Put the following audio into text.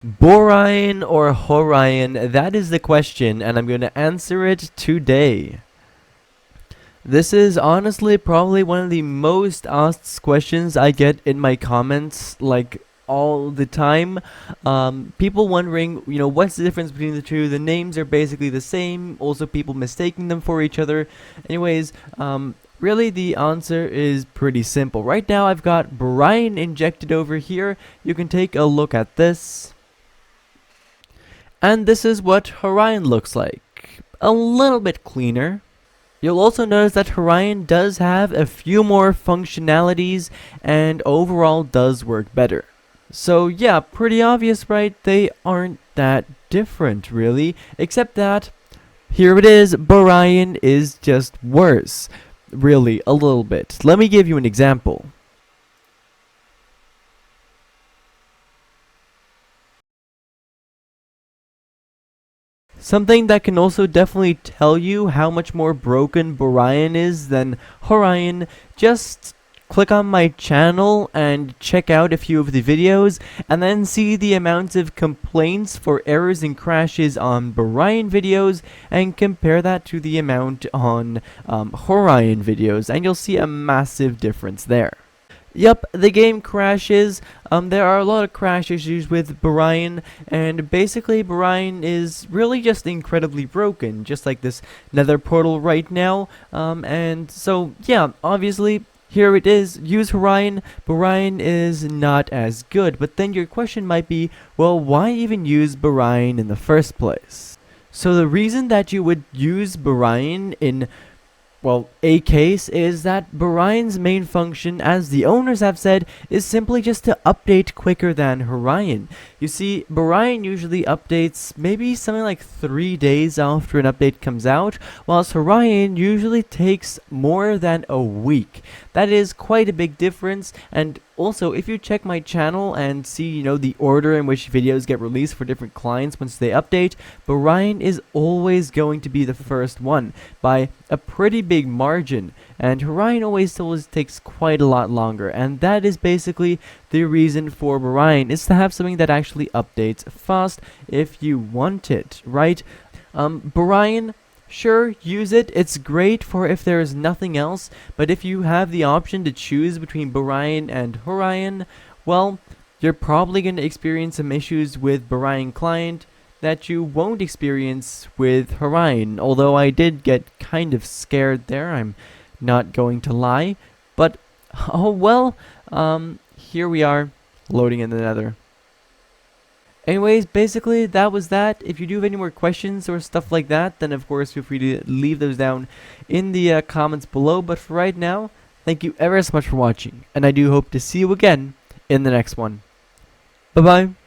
Borion or Horion? That is the question, and I'm going to answer it today. This is honestly probably one of the most asked questions I get in my comments, like all the time. People wondering, what's the difference between the two? The names are basically the same. Also, people mistaking them for each other. Anyways, really the answer is pretty simple. Right now, I've got Borion injected over here. You can take a look at this. And this is what Horion looks like. A little bit cleaner. You'll also notice that Horion does have a few more functionalities and overall does work better. So yeah, pretty obvious, right? They aren't that different really, except that here it is, Borion is just worse. Really, a little bit. Let me give you an example. Something that can also definitely tell you how much more broken Borion is than Horion, just click on my channel and check out a few of the videos, and then see the amounts of complaints for errors and crashes on Borion videos, and compare that to the amount on Horion videos, and you'll see a massive difference there. Yep, the game crashes. There are a lot of crash issues with Borion, and basically Borion is really just incredibly broken, just like this nether portal right now. And so, yeah, obviously, here it is. Use Horion. Borion is not as good, but then your question might be, well, why even use Borion in the first place? So the reason that you would use Borion in a case is that Borion's main function, as the owners have said, is simply just to update quicker than Horion. You see, Borion usually updates maybe something like 3 days after an update comes out, whilst Horion usually takes more than a week. That is quite a big difference, and also, if you check my channel and see, the order in which videos get released for different clients once they update, Borion is always going to be the first one by a pretty big margin, and Horion always takes quite a lot longer, and that is basically the reason for Borion, is to have something that actually updates fast if you want it, right? Borion, sure, use it. It's great for if there is nothing else, but if you have the option to choose between Borion and Horion, well, you're probably going to experience some issues with Borion client that you won't experience with Horion, although I did get kind of scared there, I'm not going to lie, but oh well, here we are, loading in the nether. Anyways, basically, that was that. If you do have any more questions or stuff like that, then of course feel free to leave those down in the comments below. But for right now, thank you ever so much for watching, and I do hope to see you again in the next one. Bye-bye.